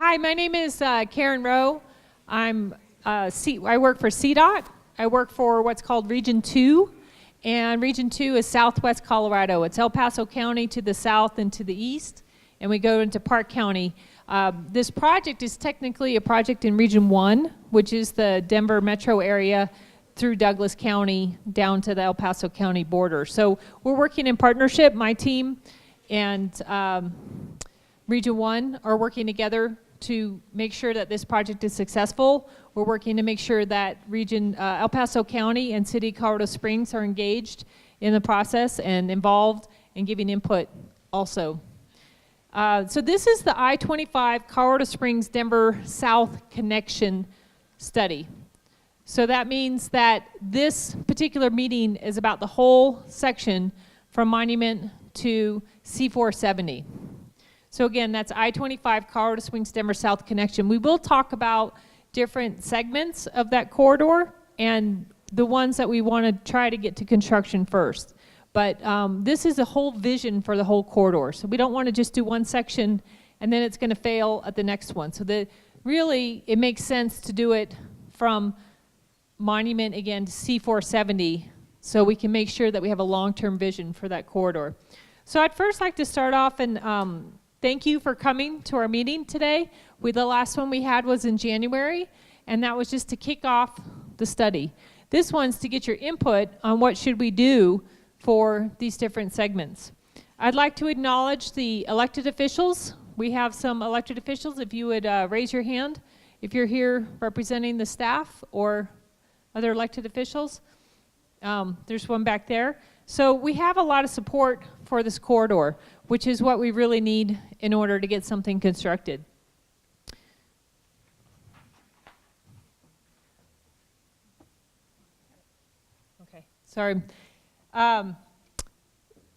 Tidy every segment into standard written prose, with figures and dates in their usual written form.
Hi, my name is Karen Rowe. I work for CDOT. I work for what's called Region 2, and Region 2 is Southwest Colorado. It's El Paso County to the south and to the east, and we go into Park County. This project is technically a project in Region 1, which is the Denver metro area through Douglas County down to the El Paso County border. So we're working in partnership. My team and Region 1 are working together to make sure that this project is successful. We're working to make sure that El Paso County and City of Colorado Springs are engaged in the process and involved in giving input also. So this is the I-25 Colorado Springs Denver South Connection Study. So that means that this particular meeting is about the whole section from Monument to C-470. So again, that's I-25 Colorado Springs Denver South Connection. We will talk about different segments of that corridor and the ones that we want to try to get to construction first. But this is a whole vision for the whole corridor. So we don't want to just do one section and then it's going to fail at the next one. So really, it makes sense to do it from Monument again to C-470 so we can make sure that we have a long-term vision for that corridor. So I'd first like to start off and thank you for coming to our meeting today. The last one we had was in January, and that was just to kick off the study. This one's to get your input on what should we do for these different segments. I'd like to acknowledge the elected officials. We have some elected officials. If you would raise your hand if you're here representing the staff or other elected officials. There's one back there. So we have a lot of support for this corridor, which is what we really need in order to get something constructed. Okay, sorry.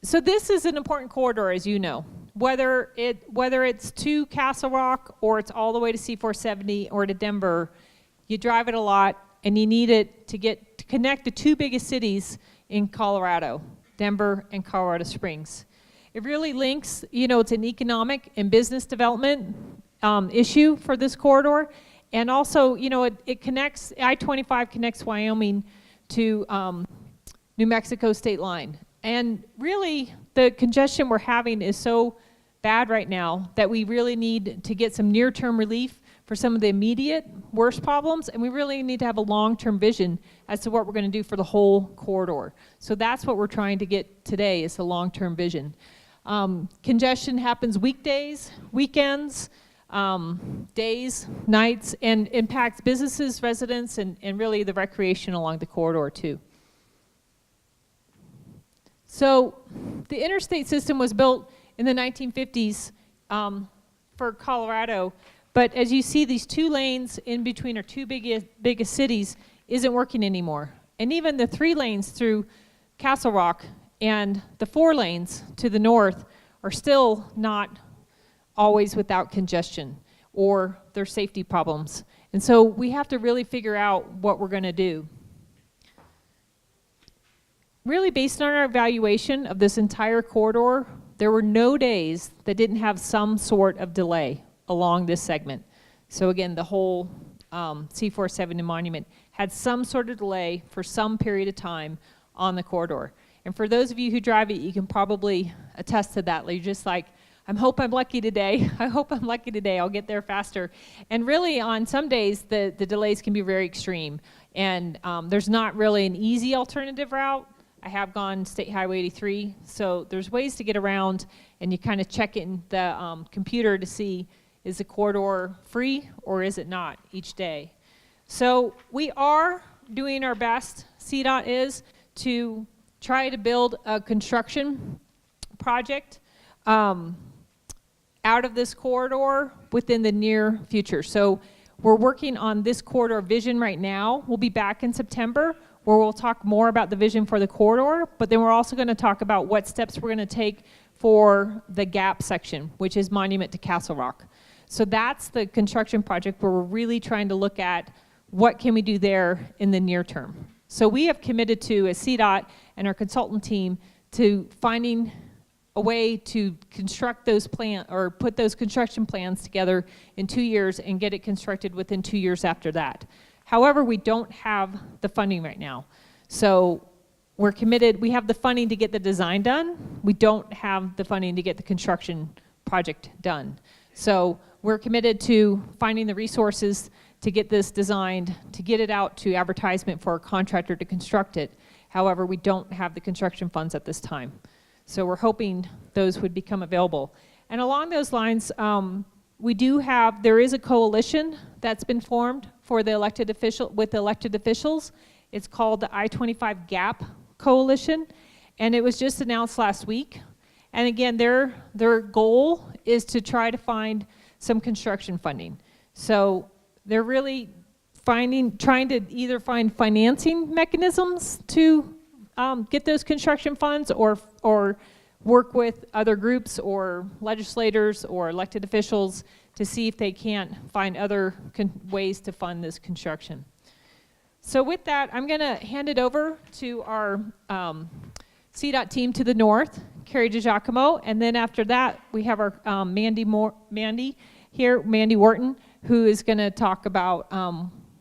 So this is an important corridor, as you know. Whether it's to Castle Rock or it's all the way to C-470 or to Denver, you drive it a lot and you need it to connect the two biggest cities in Colorado, Denver and Colorado Springs. It really links, it's an economic and business development issue for this corridor. And also, it connects, I-25 connects Wyoming to New Mexico state line. And really, the congestion we're having is so bad right now that we really need to get some near-term relief for some of the immediate worst problems, and we really need to have a long-term vision as to what we're going to do for the whole corridor. So that's what we're trying to get today, is a long-term vision. Congestion happens weekdays, weekends, days, nights, and impacts businesses, residents, and really the recreation along the corridor too. So the interstate system was built in the 1950s for Colorado. But as you see, these two lanes in between our two biggest cities isn't working anymore. And even the 3 lanes through Castle Rock and the 4 lanes to the north are still not always without congestion or there's safety problems. And so we have to really figure out what we're going to do. Really, based on our evaluation of this entire corridor, there were no days that didn't have some sort of delay along this segment. So again, the whole C-470 monument had some sort of delay for some period of time on the corridor. And for those of you who drive it, you can probably attest to that. You're just like, I hope I'm lucky today. I hope I'm lucky today. I'll get there faster. And really, on some days, the delays can be very extreme. And there's not really an easy alternative route. I have gone State Highway 83, so there's ways to get around, and you kind of check it in the computer to see, is the corridor free or is it not each day? So we are doing our best, CDOT is, to try to build a construction project out of this corridor within the near future. So we're working on this corridor vision right now. We'll be back in September where we'll talk more about the vision for the corridor, but then we're also going to talk about what steps we're going to take for the Gap section, which is Monument to Castle Rock. So that's the construction project where we're really trying to look at what can we do there in the near term. So we have committed to, as CDOT and our consultant team, to finding a way to construct those or put those construction plans together in 2 years and get it constructed within 2 years after that. However, we don't have the funding right now. So we're committed, we have the funding to get the design done. We don't have the funding to get the construction project done. So we're committed to finding the resources to get this designed, to get it out to advertisement for a contractor to construct it. However, we don't have the construction funds at this time. So we're hoping those would become available. And along those lines, there is a coalition that's been formed for the elected officials. It's called the I-25 Gap Coalition, and it was just announced last week. And again, their goal is to try to find some construction funding. So they're really trying to either find financing mechanisms to get those construction funds, or work with other groups or legislators or elected officials to see if they can't find other ways to fund this construction. So with that, I'm going to hand it over to our CDOT team to the north, Carrie DiGiacomo, and then after that, we have our Mandy Wharton, who is going to talk about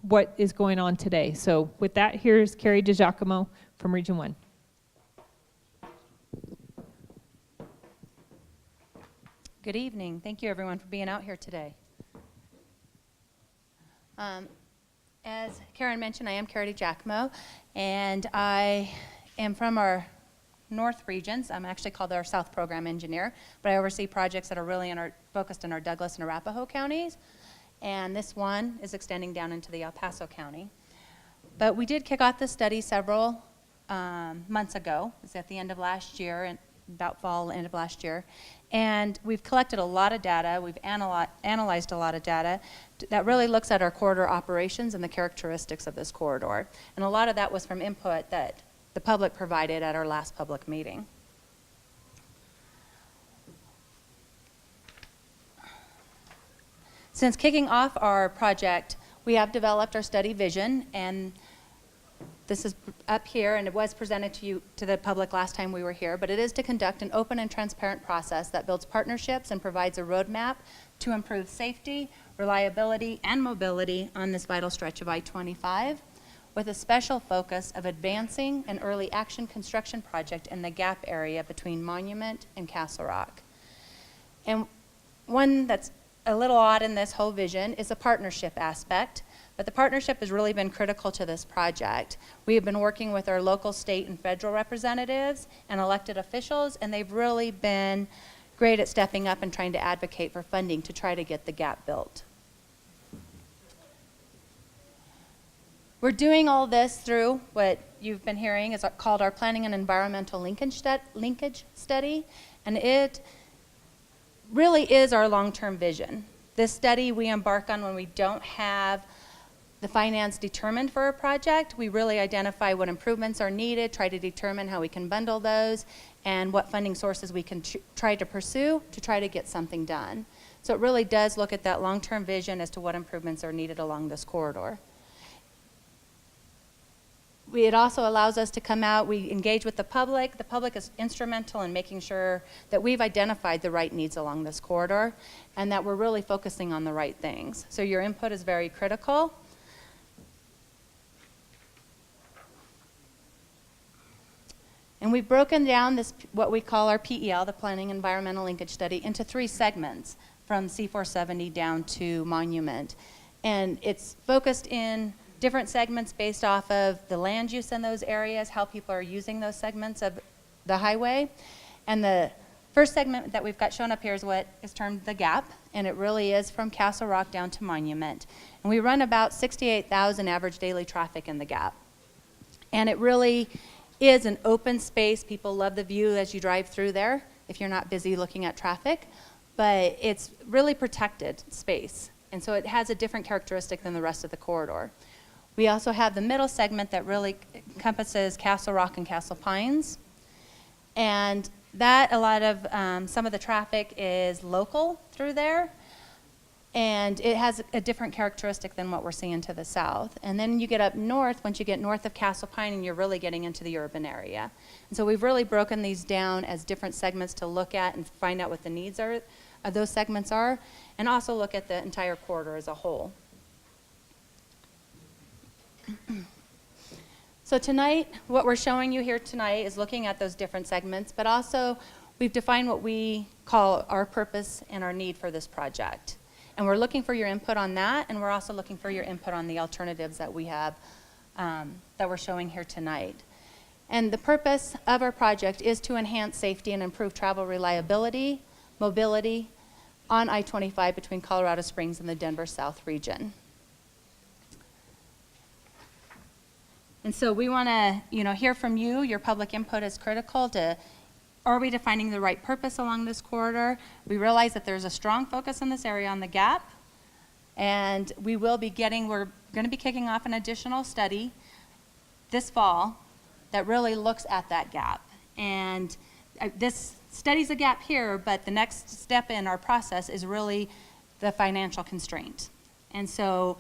what is going on today. So with that, here's Carrie DiGiacomo from Region 1. Good evening. Thank you, everyone, for being out here today. As Karen mentioned, I am Carrie DiGiacomo, and I am from our North regions. I'm actually called our South Program Engineer, but I oversee projects that are really focused in our Douglas and Arapahoe counties, and this one is extending down into the El Paso County. But we did kick off this study several months ago. It was at the end of last year, and about fall, end of last year. And we've collected a lot of data. We've analyzed a lot of data that really looks at our corridor operations and the characteristics of this corridor. And a lot of that was from input that the public provided at our last public meeting. Since kicking off our project, we have developed our study vision, and this is up here, and it was presented to the public last time we were here, but it is to conduct an open and transparent process that builds partnerships and provides a roadmap to improve safety, reliability, and mobility on this vital stretch of I-25, with a special focus of advancing an early action construction project in the Gap area between Monument and Castle Rock. And one that's a little odd in this whole vision is the partnership aspect. But the partnership has really been critical to this project. We have been working with our local, state, and federal representatives and elected officials, and they've really been great at stepping up and trying to advocate for funding to try to get the gap built. We're doing all this through what you've been hearing is called our Planning and Environmental Linkage Study, and it really is our long-term vision. This study we embark on when we don't have the finance determined for a project. We really identify what improvements are needed, try to determine how we can bundle those, and what funding sources we can try to pursue to try to get something done. So it really does look at that long-term vision as to what improvements are needed along this corridor. It also allows us to come out, we engage with the public. The public is instrumental in making sure that we've identified the right needs along this corridor and that we're really focusing on the right things. So your input is very critical. And we've broken down this, what we call our PEL, the Planning Environmental Linkage Study, into 3 segments from C470 down to Monument. And it's focused in different segments based off of the land use in those areas, how people are using those segments of the highway. And the first segment that we've got shown up here is what is termed the Gap, and it really is from Castle Rock down to Monument. And we run about 68,000 average daily traffic in the Gap. And it really is an open space. People love the view as you drive through there if you're not busy looking at traffic, but it's really protected space. And so it has a different characteristic than the rest of the corridor. We also have the middle segment that really encompasses Castle Rock and Castle Pines. And that, a lot of, some of the traffic is local through there. And it has a different characteristic than what we're seeing to the south. And then you get up north, once you get north of Castle Pine, and you're really getting into the urban area. And so we've really broken these down as different segments to look at and find out what the needs are, those segments are, and also look at the entire corridor as a whole. So tonight, what we're showing you here tonight is looking at those different segments, but also we've defined what we call our purpose and our need for this project. And we're looking for your input on that, and we're also looking for your input on the alternatives that we have that we're showing here tonight. And the purpose of our project is to enhance safety and improve travel reliability, mobility on I-25 between Colorado Springs and the Denver South region. And so we want to, hear from you. Your public input is critical to, are we defining the right purpose along this corridor? We realize that there's a strong focus in this area on the Gap, and we're going to be kicking off an additional study this fall that really looks at that gap. And this studies a gap here, but the next step in our process is really the financial constraint. And so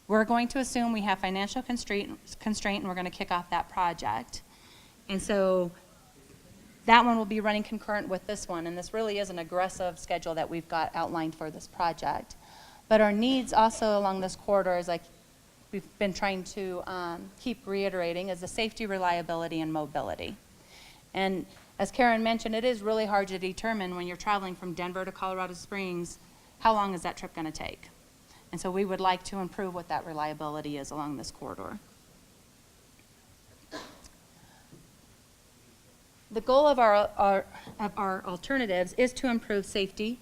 we're going to assume we have financial constraint, and we're going to kick off that project. And so that one will be running concurrent with this one, and this really is an aggressive schedule that we've got outlined for this project. But our needs also along this corridor, is like we've been trying to keep reiterating, is the safety, reliability, and mobility. And as Karen mentioned, it is really hard to determine when you're traveling from Denver to Colorado Springs, how long is that trip going to take? And so we would like to improve what that reliability is along this corridor. The goal of our alternatives is to improve safety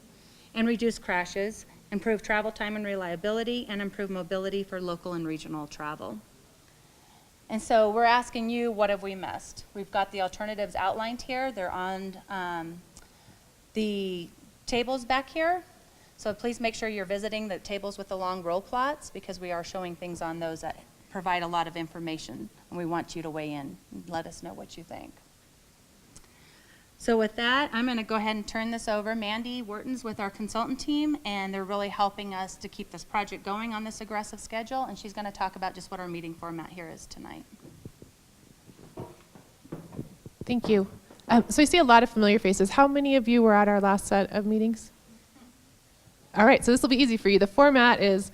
and reduce crashes, improve travel time and reliability, and improve mobility for local and regional travel. And so we're asking you, what have we missed? We've got the alternatives outlined here. They're on the tables back here. So please make sure you're visiting the tables with the long roll plots, because we are showing things on those that provide a lot of information, and we want you to weigh in and let us know what you think. So with that, I'm going to go ahead and turn this over. Mandy Wharton's with our consultant team, and they're really helping us to keep this project going on this aggressive schedule, and she's going to talk about just what our meeting format here is tonight. Thank you. So I see a lot of familiar faces. How many of you were at our last set of meetings? All right, so this will be easy for you. The format is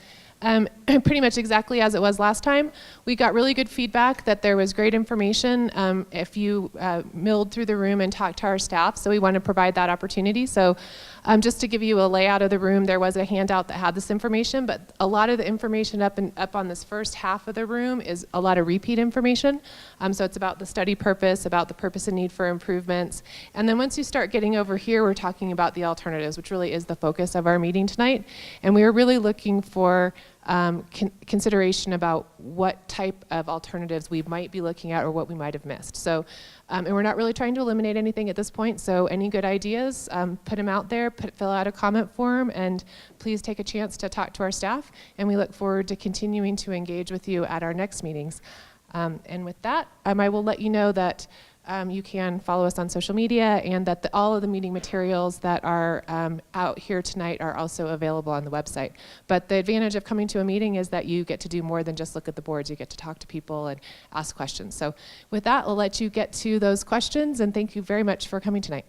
pretty much exactly as it was last time. We got really good feedback that there was great information if you milled through the room and talked to our staff, so we want to provide that opportunity. So just to give you a layout of the room, there was a handout that had this information, but a lot of the information up on this first half of the room is a lot of repeat information. So it's about the study purpose, about the purpose and need for improvements. And then once you start getting over here, we're talking about the alternatives, which really is the focus of our meeting tonight. And we are really looking for consideration about what type of alternatives we might be looking at or what we might have missed. So, and we're not really trying to eliminate anything at this point, so any good ideas, put them out there, fill out a comment form, and please take a chance to talk to our staff, and we look forward to continuing to engage with you at our next meetings. And with that, I will let you know that you can follow us on social media, and that all of the meeting materials that are out here tonight are also available on the website. But the advantage of coming to a meeting is that you get to do more than just look at the boards. You get to talk to people and ask questions. So with that, I'll let you get to those questions, and thank you very much for coming tonight.